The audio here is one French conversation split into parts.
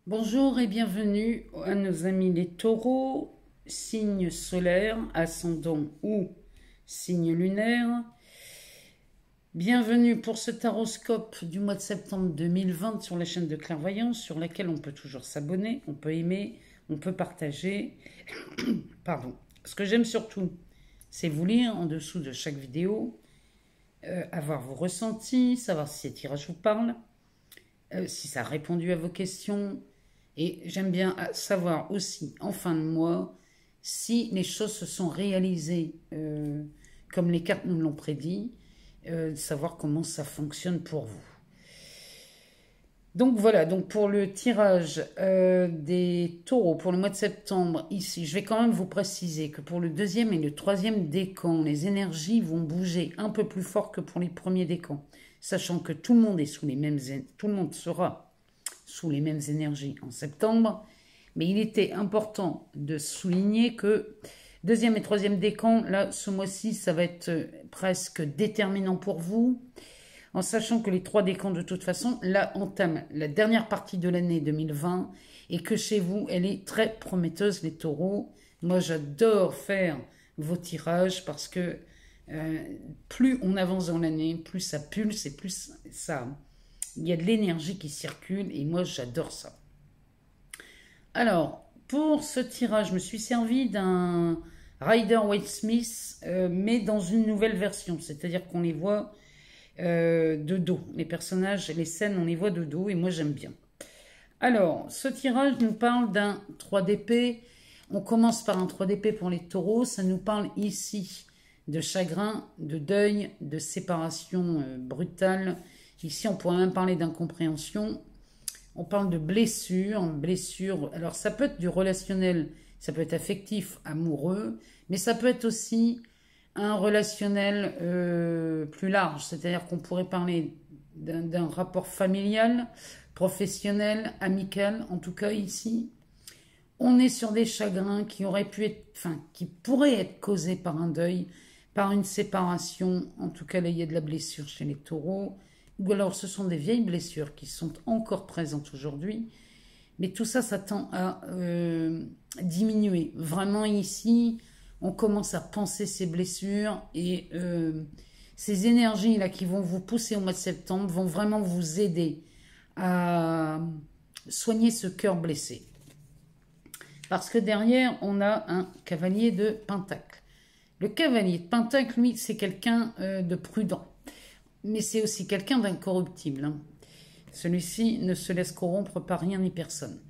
Bonjour et bienvenue à nos amis les taureaux, signe solaire, ascendant ou signe lunaire. Bienvenue pour ce taroscope du mois de septembre 2020 sur la chaîne de clairvoyance sur laquelle on peut toujours s'abonner, on peut aimer, on peut partager. Pardon. Ce que j'aime surtout, c'est vous lire en dessous de chaque vidéo, avoir vos ressentis, savoir si ces tirages vous parlent, si ça a répondu à vos questions. Et j'aime bien savoir aussi, en fin de mois, si les choses se sont réalisées comme les cartes nous l'ont prédit, savoir comment ça fonctionne pour vous. Donc voilà, donc pour le tirage des taureaux pour le mois de septembre, ici, je vais quand même vous préciser que pour le deuxième et le troisième décan, les énergies vont bouger un peu plus fort que pour les premiers décans, sachant que tout le monde est sous les mêmes, tout le monde sera sous les mêmes énergies en septembre, mais il était important de souligner que deuxième et troisième décan, là, ce mois-ci, ça va être presque déterminant pour vous, en sachant que les trois décans, de toute façon, là, entament la dernière partie de l'année 2020, et que chez vous, elle est très prometteuse, les taureaux. Moi, j'adore faire vos tirages, parce que plus on avance dans l'année, plus ça pulse, et plus ça... Il y a de l'énergie qui circule et moi j'adore ça. Alors, pour ce tirage, je me suis servi d'un Rider-Waite-Smith, mais dans une nouvelle version. C'est-à-dire qu'on les voit de dos. Les personnages, les scènes, on les voit de dos et moi j'aime bien. Alors, ce tirage nous parle d'un 3 d'épée. On commence par un 3 d'épée pour les taureaux. Ça nous parle ici de chagrin, de deuil, de séparation brutale. Ici, on pourrait même parler d'incompréhension. On parle de blessures. Alors, ça peut être du relationnel, ça peut être affectif, amoureux, mais ça peut être aussi un relationnel plus large. C'est-à-dire qu'on pourrait parler d'un rapport familial, professionnel, amical. En tout cas, ici, on est sur des chagrins qui auraient pu être, qui pourraient être causés par un deuil, par une séparation. En tout cas, là, il y a de la blessure chez les taureaux. Ou alors ce sont des vieilles blessures qui sont encore présentes aujourd'hui. Mais tout ça, ça tend à diminuer. Vraiment ici, on commence à penser ces blessures et ces énergies-là qui vont vous pousser au mois de septembre vont vraiment vous aider à soigner ce cœur blessé. Parce que derrière, on a un cavalier de Pentacle. Le cavalier de Pentacle, lui, c'est quelqu'un de prudent. Mais c'est aussi quelqu'un d'incorruptible. Hein. Celui-ci ne se laisse corrompre par rien ni personne.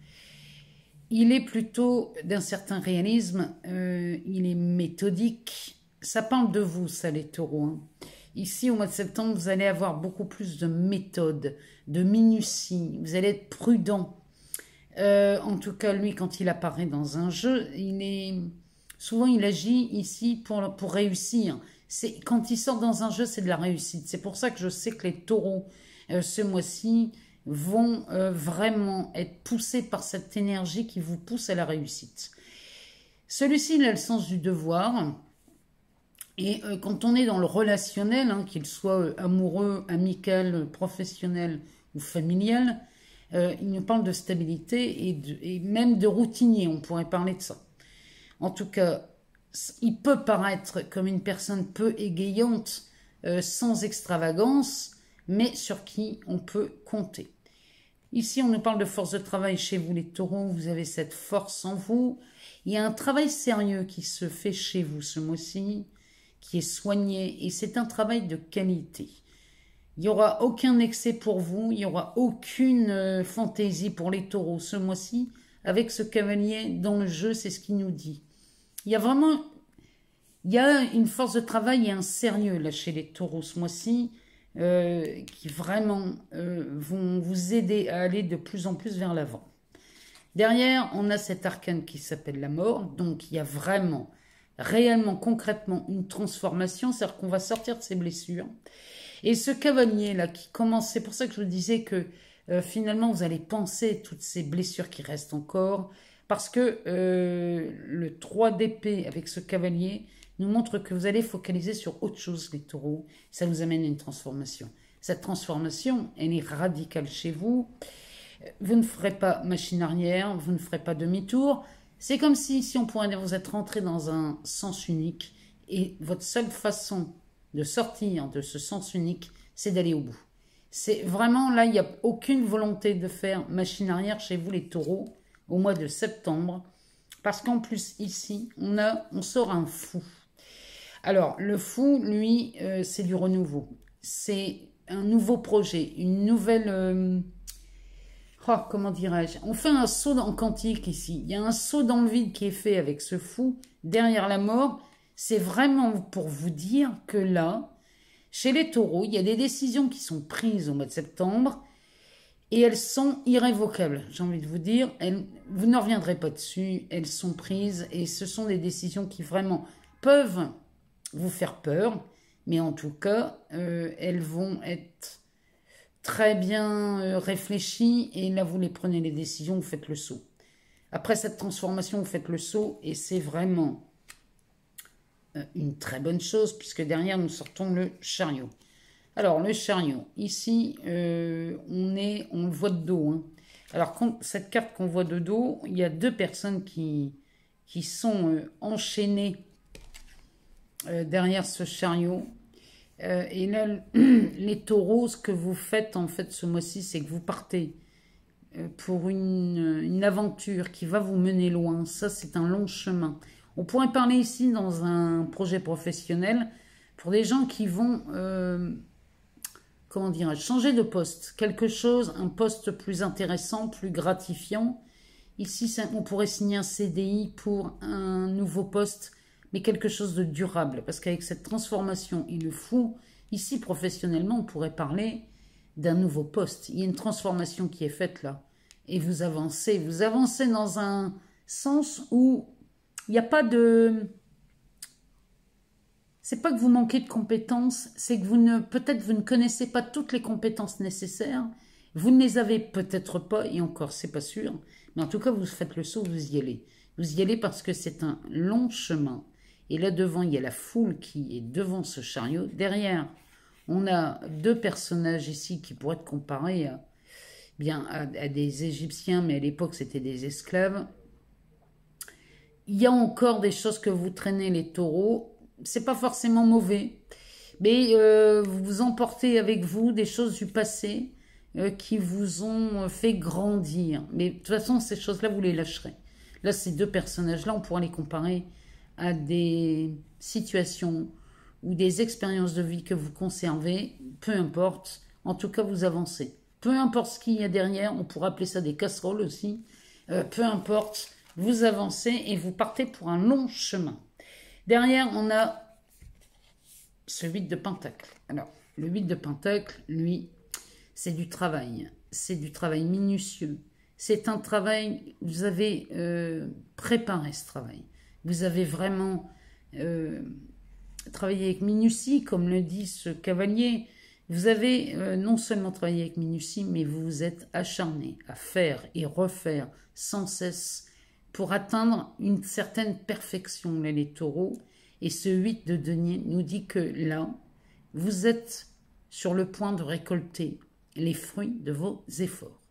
Il est plutôt d'un certain réalisme, il est méthodique. Ça parle de vous, ça, les taureaux. Hein. Ici, au mois de septembre, vous allez avoir beaucoup plus de méthode, de minutie. Vous allez être prudent. En tout cas, lui, quand il apparaît dans un jeu, souvent il agit ici pour réussir. Quand il sort dans un jeu, c'est de la réussite. C'est pour ça que je sais que les taureaux, ce mois-ci, vont vraiment être poussés par cette énergie qui vous pousse à la réussite. Celui-ci, il a le sens du devoir. Et quand on est dans le relationnel, hein, qu'il soit amoureux, amical, professionnel ou familial, il nous parle de stabilité et même de routinier, on pourrait parler de ça. En tout cas, il peut paraître comme une personne peu égayante, sans extravagance, mais sur qui on peut compter. Ici, on nous parle de force de travail chez vous, les taureaux. Vous avez cette force en vous. Il y a un travail sérieux qui se fait chez vous ce mois-ci, qui est soigné, et c'est un travail de qualité. Il n'y aura aucun excès pour vous, il n'y aura aucune fantaisie pour les taureaux ce mois-ci. Avec ce cavalier dans le jeu, c'est ce qu'il nous dit. Il y a une force de travail et un sérieux là chez les taureaux ce mois-ci qui vraiment vont vous aider à aller de plus en plus vers l'avant. Derrière, on a cet arcane qui s'appelle la mort. Donc, il y a vraiment, réellement, concrètement une transformation. C'est-à-dire qu'on va sortir de ses blessures. Et ce cavalier-là qui commence, c'est pour ça que je vous disais que finalement, vous allez penser toutes ces blessures qui restent encore. Parce que le 3 d'épée avec ce cavalier nous montre que vous allez focaliser sur autre chose, les taureaux. Ça vous amène à une transformation. Cette transformation, elle est radicale chez vous. Vous ne ferez pas machine arrière, vous ne ferez pas demi-tour. C'est comme si on pourrait vous être rentré dans un sens unique et votre seule façon de sortir de ce sens unique, c'est d'aller au bout. C'est vraiment là, il n'y a aucune volonté de faire machine arrière chez vous les taureaux au mois de septembre. Parce qu'en plus ici, on sort un fou. Alors le fou, lui, c'est du renouveau. C'est un nouveau projet, une nouvelle... oh, comment dirais-je? On fait un saut en quantique ici. Il y a un saut dans le vide qui est fait avec ce fou derrière la mort. C'est vraiment pour vous dire que là, chez les taureaux, il y a des décisions qui sont prises au mois de septembre et elles sont irrévocables. J'ai envie de vous dire, vous ne reviendrez pas dessus. Elles sont prises et ce sont des décisions qui vraiment peuvent vous faire peur. Mais en tout cas, elles vont être très bien réfléchies et là, vous les prenez les décisions, vous faites le saut. Après cette transformation, vous faites le saut et c'est vraiment une très bonne chose puisque derrière, nous sortons le chariot. Alors, le chariot, ici, on le voit de dos. Hein. Alors, cette carte qu'on voit de dos, il y a deux personnes qui sont enchaînées derrière ce chariot. Et là, les taureaux, ce que vous faites en fait ce mois-ci, c'est que vous partez pour une aventure qui va vous mener loin. Ça, c'est un long chemin. On pourrait parler ici dans un projet professionnel pour des gens qui vont, comment dirais-je, changer de poste. Quelque chose, un poste plus intéressant, plus gratifiant. Ici, on pourrait signer un CDI pour un nouveau poste, mais quelque chose de durable. Parce qu'avec cette transformation, il le faut. Ici, professionnellement, on pourrait parler d'un nouveau poste. Il y a une transformation qui est faite là. Et vous avancez. Vous avancez dans un sens où il n'y a pas de... C'est pas que vous manquez de compétences, c'est que peut-être vous ne connaissez pas toutes les compétences nécessaires. Vous ne les avez peut-être pas, et encore, c'est pas sûr. Mais en tout cas, vous faites le saut, vous y allez. Vous y allez parce que c'est un long chemin. Et là devant, il y a la foule qui est devant ce chariot. Derrière, on a deux personnages ici qui pourraient être comparés à des Égyptiens, mais à l'époque, c'était des esclaves. Il y a encore des choses que vous traînez, les taureaux. C'est pas forcément mauvais, mais vous emportez avec vous des choses du passé qui vous ont fait grandir. Mais de toute façon, ces choses-là, vous les lâcherez. Là, ces deux personnages-là, on pourra les comparer à des situations ou des expériences de vie que vous conservez, peu importe, en tout cas vous avancez. Peu importe ce qu'il y a derrière, on pourrait appeler ça des casseroles aussi, peu importe, vous avancez et vous partez pour un long chemin. Derrière, on a ce 8 de Pentacle. Alors, le 8 de Pentacle, lui, c'est du travail minutieux. C'est un travail, vous avez préparé ce travail. Vous avez vraiment travaillé avec minutie, comme le dit ce cavalier. Vous avez non seulement travaillé avec minutie, mais vous vous êtes acharné à faire et refaire sans cesse pour atteindre une certaine perfection, les taureaux. Et ce 8 de denier nous dit que là, vous êtes sur le point de récolter les fruits de vos efforts.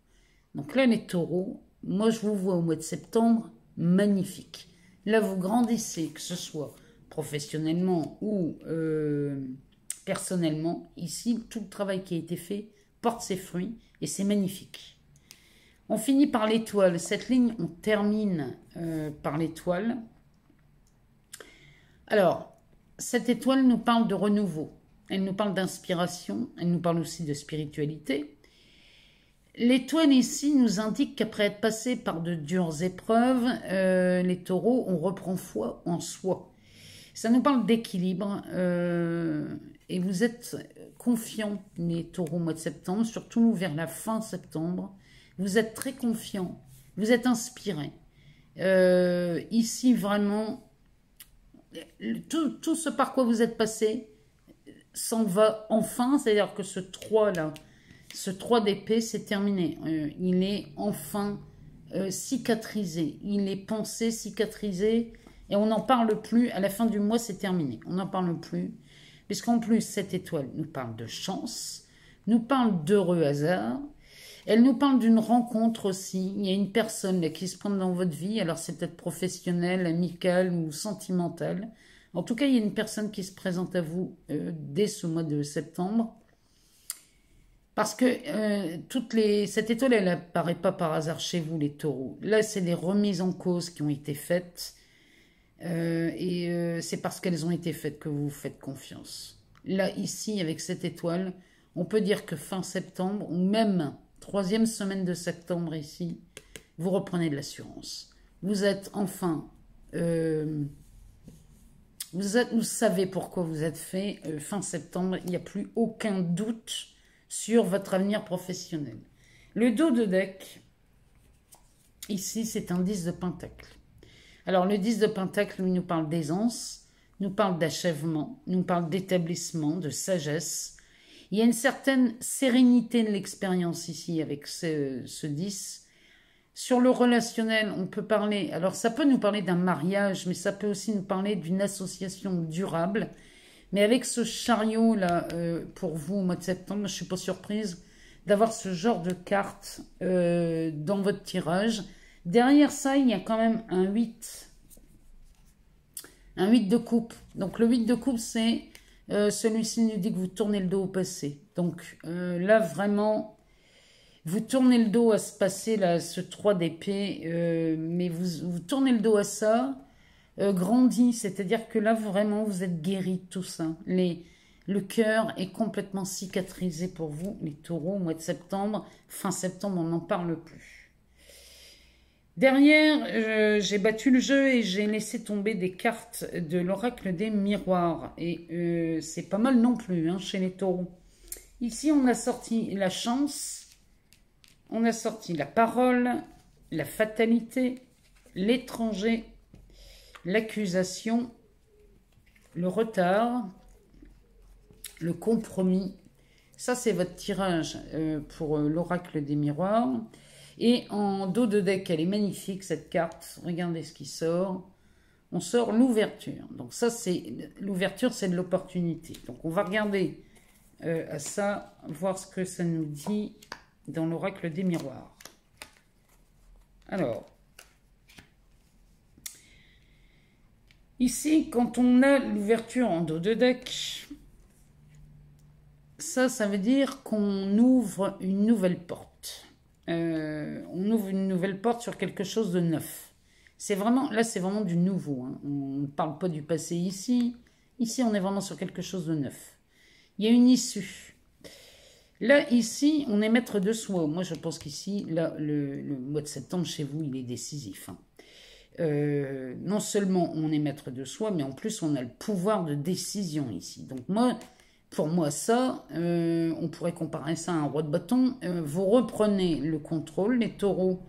Donc là, les taureaux, moi je vous vois au mois de septembre, magnifique. Là, vous grandissez, que ce soit professionnellement ou personnellement. Ici, tout le travail qui a été fait porte ses fruits et c'est magnifique. On finit par l'étoile. Cette ligne, on termine par l'étoile. Alors, cette étoile nous parle de renouveau. Elle nous parle d'inspiration. Elle nous parle aussi de spiritualité. L'étoile ici nous indique qu'après être passé par de dures épreuves, les taureaux, on reprend foi en soi. Ça nous parle d'équilibre et vous êtes confiants, les taureaux au mois de septembre, surtout vers la fin septembre. Vous êtes très confiants, vous êtes inspirés. Ici, vraiment, tout ce par quoi vous êtes passé s'en va enfin, c'est-à-dire que ce 3-là, ce 3 d'épée, c'est terminé. Il est enfin cicatrisé. Il est pensé, cicatrisé. Et on n'en parle plus. À la fin du mois, c'est terminé. On n'en parle plus. Puisqu'en plus, cette étoile nous parle de chance, nous parle d'heureux hasard. Elle nous parle d'une rencontre aussi. Il y a une personne là, qui se prend dans votre vie. Alors c'est peut-être professionnel, amical ou sentimental. En tout cas, il y a une personne qui se présente à vous dès ce mois de septembre. Parce que cette étoile, elle n'apparaît pas par hasard chez vous, les taureaux. Là, c'est des remises en cause qui ont été faites. C'est parce qu'elles ont été faites que vous vous faites confiance. Là, ici, avec cette étoile, on peut dire que fin septembre, ou même troisième semaine de septembre ici, vous reprenez de l'assurance. Vous êtes enfin... vous savez pourquoi vous êtes fait. Fin septembre, il n'y a plus aucun doute sur votre avenir professionnel. Le dos de deck, ici, c'est un 10 de pentacle. Alors, le 10 de pentacle, lui, nous parle d'aisance, nous parle d'achèvement, nous parle d'établissement, de sagesse. Il y a une certaine sérénité de l'expérience ici avec ce 10. Sur le relationnel, on peut parler... Alors, ça peut nous parler d'un mariage, mais ça peut aussi nous parler d'une association durable. Mais avec ce chariot-là, pour vous, au mois de septembre, je ne suis pas surprise d'avoir ce genre de carte dans votre tirage. Derrière ça, il y a quand même un 8. Un 8 de coupe. Donc, le 8 de coupe, c'est... celui-ci nous dit que vous tournez le dos au passé. Donc, là, vraiment, vous tournez le dos à ce passé, là, ce 3 d'épée. Mais vous tournez le dos à ça... grandi, c'est-à-dire que là, vraiment, vous êtes guéri de tout ça. Le cœur est complètement cicatrisé pour vous, les taureaux, au mois de septembre. Fin septembre, on n'en parle plus. Derrière, j'ai battu le jeu et j'ai laissé tomber des cartes de l'oracle des miroirs. Et c'est pas mal non plus, hein, chez les taureaux. Ici, on a sorti la chance, on a sorti la parole, la fatalité, l'étranger, l'accusation, le retard, le compromis. Ça, c'est votre tirage pour l'oracle des miroirs. Et en dos de deck, elle est magnifique, cette carte. Regardez ce qui sort. On sort l'ouverture. Donc ça, c'est l'ouverture, c'est de l'opportunité. Donc on va regarder à ça, voir ce que ça nous dit dans l'oracle des miroirs. Alors... Ici, quand on a l'ouverture en dos de deck, ça veut dire qu'on ouvre une nouvelle porte. On ouvre une nouvelle porte sur quelque chose de neuf. C'est vraiment, là, c'est vraiment du nouveau. Hein. On ne parle pas du passé ici. Ici, on est vraiment sur quelque chose de neuf. Il y a une issue. Là, ici, on est maître de soi. Moi, je pense qu'ici, là, le mois de septembre, chez vous, il est décisif. Hein. Non seulement on est maître de soi, mais en plus on a le pouvoir de décision ici. Donc moi, pour moi ça, on pourrait comparer ça à un roi de bâton. Vous reprenez le contrôle, les taureaux,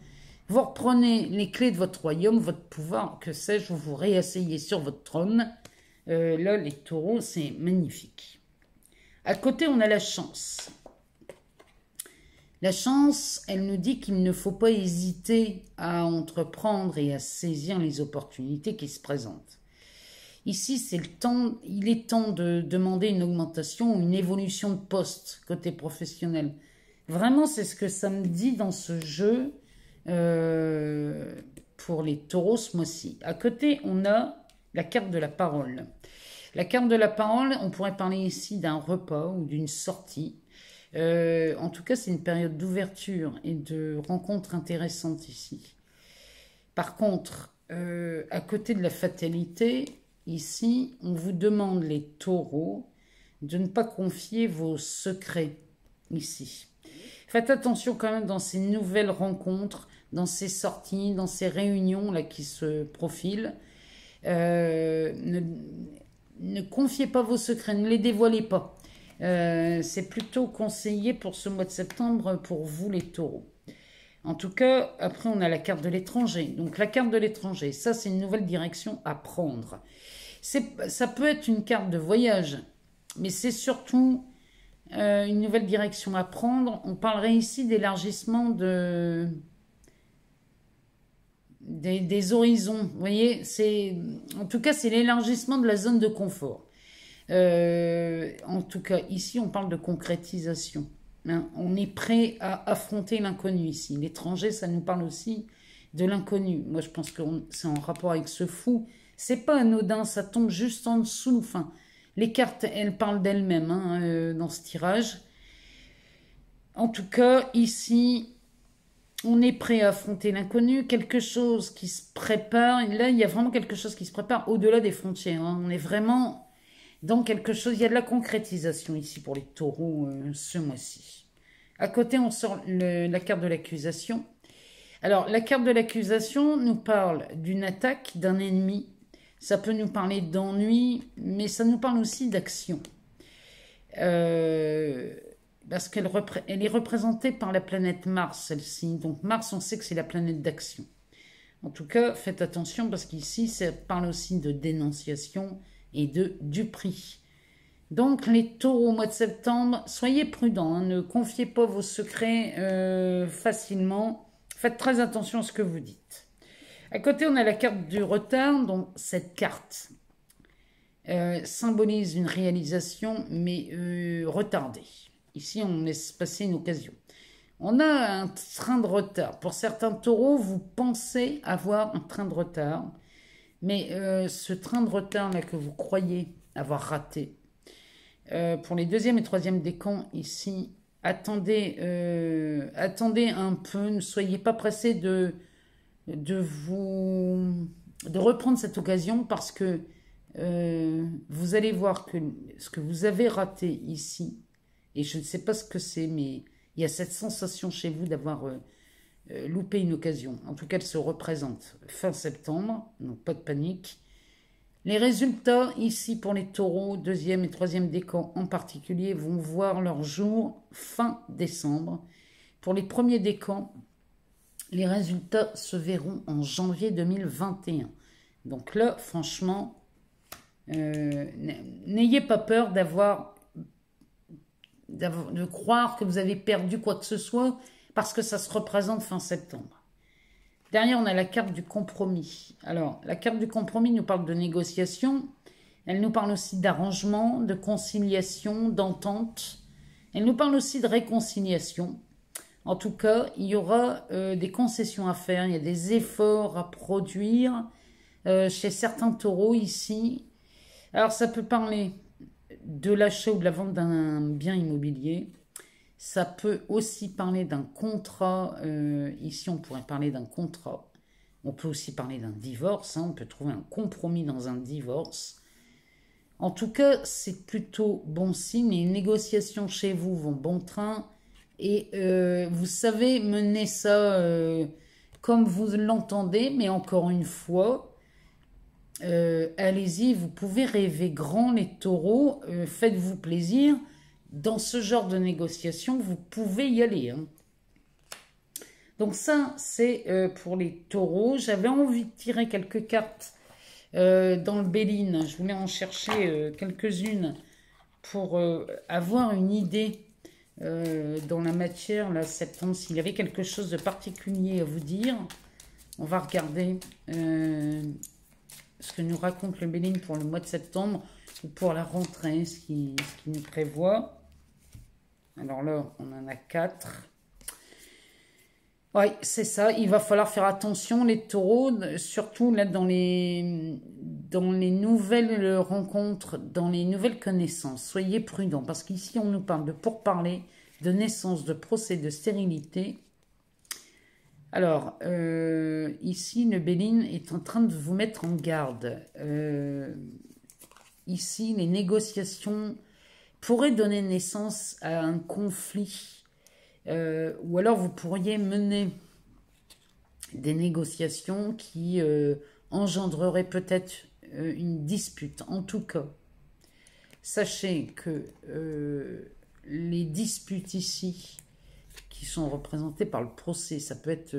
vous reprenez les clés de votre royaume, votre pouvoir, que sais-je, vous vous réasseyez sur votre trône. Là, les taureaux, c'est magnifique. À côté, on a la chance. La chance, elle nous dit qu'il ne faut pas hésiter à entreprendre et à saisir les opportunités qui se présentent. Ici, c'est le temps, il est temps de demander une augmentation ou une évolution de poste côté professionnel. Vraiment, c'est ce que ça me dit dans ce jeu pour les taureaux ce mois-ci. À côté, on a la carte de la parole. La carte de la parole, on pourrait parler ici d'un repas ou d'une sortie. En tout cas, c'est une période d'ouverture et de rencontres intéressantes ici. Par contre, à côté de la fatalité, ici, on vous demande, les taureaux, de ne pas confier vos secrets ici. Faites attention quand même dans ces nouvelles rencontres, dans ces sorties, dans ces réunions là qui se profilent. Ne confiez pas vos secrets, ne les dévoilez pas. C'est plutôt conseillé pour ce mois de septembre pour vous les taureaux. En tout cas, après on a la carte de l'étranger. Donc la carte de l'étranger, ça c'est une nouvelle direction à prendre. Ça peut être une carte de voyage, mais c'est surtout une nouvelle direction à prendre. On parlerait ici d'élargissement des horizons. Vous voyez, en tout cas c'est l'élargissement de la zone de confort. En tout cas, ici, on parle de concrétisation. hein. On est prêt à affronter l'inconnu ici. L'étranger, ça nous parle aussi de l'inconnu. Moi, je pense que c'est en rapport avec ce fou. C'est pas anodin, ça tombe juste en dessous. Enfin, les cartes, elles parlent d'elles-mêmes hein, dans ce tirage. En tout cas, ici, on est prêt à affronter l'inconnu, quelque chose qui se prépare. Et là, il y a vraiment quelque chose qui se prépare au-delà des frontières. Hein. On est vraiment dans quelque chose. Il y a de la concrétisation ici pour les taureaux ce mois-ci. À côté, on sort la carte de l'accusation. Alors, la carte de l'accusation nous parle d'une attaque d'un ennemi. Ça peut nous parler d'ennui, mais ça nous parle aussi d'action. Parce qu'elle est représentée par la planète Mars, celle-ci. Donc Mars, on sait que c'est la planète d'action. En tout cas, faites attention parce qu'ici, ça parle aussi de dénonciation et du prix. Donc les taureaux au mois de septembre, soyez prudents, hein, ne confiez pas vos secrets facilement. Faites très attention à ce que vous dites. À côté, on a la carte du retard. Donc cette carte symbolise une réalisation, mais retardée. Ici, on laisse passer une occasion. On a un train de retard. Pour certains taureaux, vous pensez avoir un train de retard. Mais ce train de retard-là que vous croyez avoir raté, pour les deuxième et troisième décans, ici, attendez un peu. Ne soyez pas pressés de reprendre cette occasion parce que vous allez voir que ce que vous avez raté ici, et je ne sais pas ce que c'est, mais il y a cette sensation chez vous d'avoir loupé une occasion. En tout cas, elle se représente fin septembre, donc pas de panique. Les résultats ici pour les taureaux, deuxième et troisième décan en particulier, vont voir leur jour fin décembre. Pour les premiers décans, les résultats se verront en janvier 2021. Donc là, franchement, n'ayez pas peur de croire que vous avez perdu quoi que ce soit, parce que ça se représente fin septembre. Derrière, on a la carte du compromis. Alors, la carte du compromis nous parle de négociation. Elle nous parle aussi d'arrangement, de conciliation, d'entente. Elle nous parle aussi de réconciliation. En tout cas, il y aura des concessions à faire, il y a des efforts à produire chez certains taureaux ici. Alors, ça peut parler de l'achat ou de la vente d'un bien immobilier. Ça peut aussi parler d'un contrat. Ici, on pourrait parler d'un contrat. On peut aussi parler d'un divorce. Hein, on peut trouver un compromis dans un divorce. En tout cas, c'est plutôt bon signe. Les négociations chez vous vont bon train. Et vous savez mener ça comme vous l'entendez. Mais encore une fois, allez-y, vous pouvez rêver grand les taureaux. Faites-vous plaisir. Dans ce genre de négociation, vous pouvez y aller. Hein. Donc ça, c'est pour les taureaux. J'avais envie de tirer quelques cartes dans le Béline. Je voulais en chercher quelques-unes pour avoir une idée dans la matière, là, septembre, s'il y avait quelque chose de particulier à vous dire. On va regarder ce que nous raconte le Béline pour le mois de septembre ou pour la rentrée, ce qui nous prévoit. Alors là, on en a 4. Oui, c'est ça. Il va falloir faire attention, les taureaux, surtout là dans les nouvelles rencontres, dans les nouvelles connaissances. Soyez prudents, parce qu'ici, on nous parle de pourparler, de naissance, de procès, de stérilité. Alors, ici, le Béline est en train de vous mettre en garde. Ici, les négociations pourraient donner naissance à un conflit. Ou alors vous pourriez mener des négociations qui engendreraient peut-être une dispute. En tout cas, sachez que les disputes ici, qui sont représentées par le procès, ça peut être...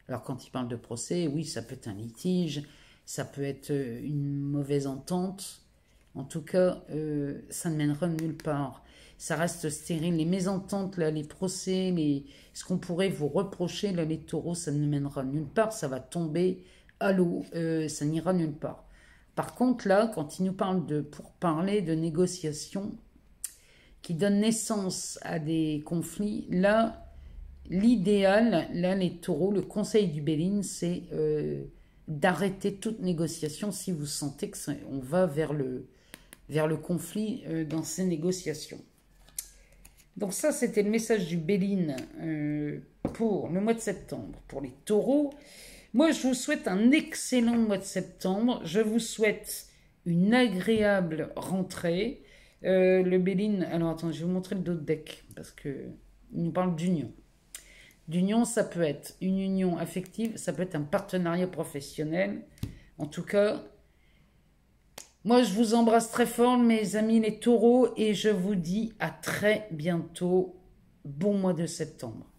alors quand il parle de procès, oui, ça peut être un litige, ça peut être une mauvaise entente. En tout cas, ça ne mènera nulle part. Ça reste stérile. Les mésententes, là, les procès, ce qu'on pourrait vous reprocher, là, les taureaux, ça ne mènera nulle part. Ça va tomber à l'eau. Ça n'ira nulle part. Par contre, là, quand il nous parle de pourparler, de négociation, qui donne naissance à des conflits, là, l'idéal, là, les taureaux, le conseil du Béline, c'est d'arrêter toute négociation si vous sentez qu'on va vers le conflit dans ces négociations. Donc ça, c'était le message du Béline pour le mois de septembre. Pour les taureaux, moi, je vous souhaite un excellent mois de septembre. Je vous souhaite une agréable rentrée. Le Béline, alors attends, je vais vous montrer le dos de deck, parce qu'il nous parle d'union. D'union, ça peut être une union affective, ça peut être un partenariat professionnel. En tout cas, moi, je vous embrasse très fort, mes amis les taureaux, et je vous dis à très bientôt. Bon mois de septembre.